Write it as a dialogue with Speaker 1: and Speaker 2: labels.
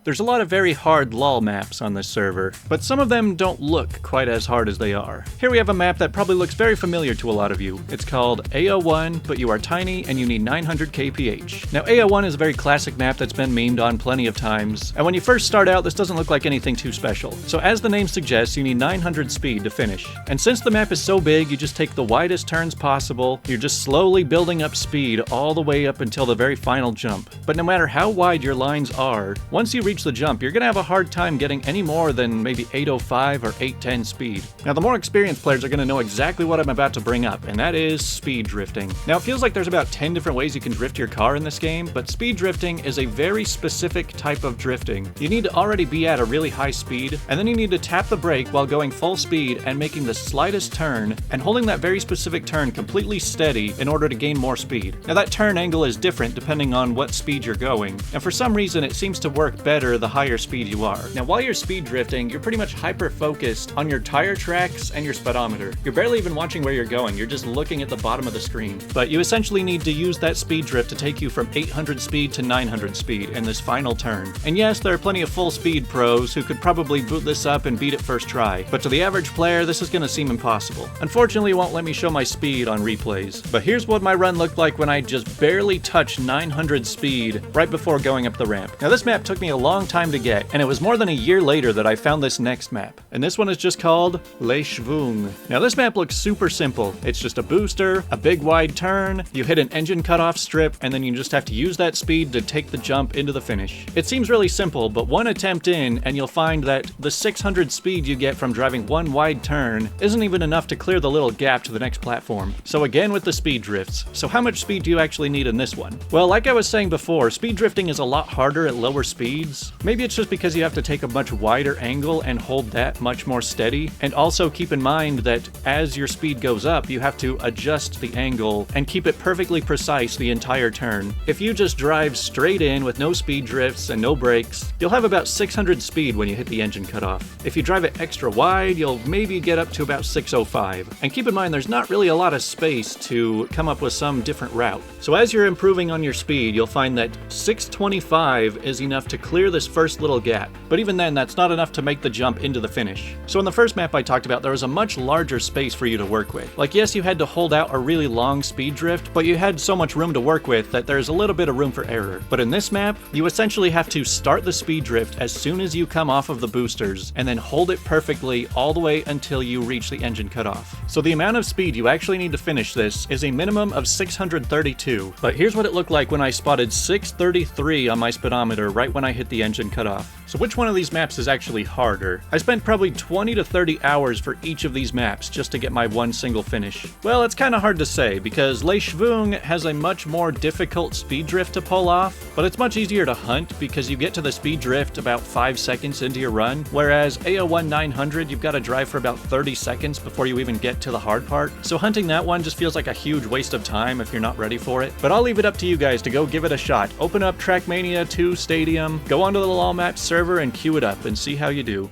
Speaker 1: There's a lot of very hard LOL maps on this server, but some of them don't look quite as hard as they are. Here we have a map that probably looks very familiar to a lot of you. It's called AO1, but you are tiny and you need 900 kph. Now AO1 is a very classic map that's been memed on plenty of times, and when you first start out this doesn't look like anything too special. So as the name suggests, you need 900 speed to finish. And since the map is so big, you just take the widest turns possible. You're just slowly building up speed all the way up until the very final jump. But no matter how wide your lines are, once you reach the jump, you're gonna have a hard time getting any more than maybe 805 or 810 speed. Now the more experienced players are gonna know exactly what I'm about to bring up, and that is speed drifting. Now it feels like there's about 10 different ways you can drift your car in this game, but speed drifting is a very specific type of drifting. You need to already be at a really high speed, and then you need to tap the brake while going full speed and making the slightest turn, and holding that very specific turn completely steady in order to gain more speed. Now that turn angle is different depending on what speed you're going, and for some reason it seems to work better the higher speed you are. Now while you're speed drifting, you're pretty much hyper-focused on your tire tracks and your speedometer. You're barely even watching where you're going, you're just looking at the bottom of the screen. But you essentially need to use that speed drift to take you from 800 speed to 900 speed in this final turn. And yes, there are plenty of full speed pros who could probably boot this up and beat it first try, but to the average player this is gonna seem impossible. Unfortunately it won't let me show my speed on replays, but here's what my run looked like when I just barely touched 900 speed right before going up the ramp. Now this map took me a long time to get, and it was more than a year later that I found this next map. And this one is just called Shvoong. Now this map looks super simple. It's just a booster, a big wide turn, you hit an engine cutoff strip, and then you just have to use that speed to take the jump into the finish. It seems really simple, but one attempt in, and you'll find that the 600 speed you get from driving one wide turn isn't even enough to clear the little gap to the next platform. So again with the speed drifts. So how much speed do you actually need in this one? Well, like I was saying before, speed drifting is a lot harder at lower speeds. Maybe it's just because you have to take a much wider angle and hold that much more steady. And also keep in mind that as your speed goes up, you have to adjust the angle and keep it perfectly precise the entire turn. If you just drive straight in with no speed drifts and no brakes, you'll have about 600 speed when you hit the engine cutoff. If you drive it extra wide, you'll maybe get up to about 605. And keep in mind, there's not really a lot of space to come up with some different route. So as you're improving on your speed, you'll find that 625 is enough to clear this first little gap. But even then, that's not enough to make the jump into the finish. So in the first map I talked about, there was a much larger space for you to work with. Like yes, you had to hold out a really long speed drift, but you had so much room to work with that there's a little bit of room for error. But in this map, you essentially have to start the speed drift as soon as you come off of the boosters, and then hold it perfectly all the way until you reach the engine cutoff. So the amount of speed you actually need to finish this is a minimum of 632. But here's what it looked like when I spotted 633 on my speedometer right when I hit the engine cutoff. So which one of these maps is actually harder? I spent probably 20 to 30 hours for each of these maps just to get my one single finish. Well, it's kind of hard to say because Shvoong has a much more difficult speed drift to pull off, but it's much easier to hunt because you get to the speed drift about 5 seconds into your run, whereas AO1 900 you've got to drive for about 30 seconds before you even get to the hard part. So hunting that one just feels like a huge waste of time if you're not ready for it. But I'll leave it up to you guys to go give it a shot. Open up Trackmania 2 Stadium, go onto the LOLMAPS server and queue it up and see how you do.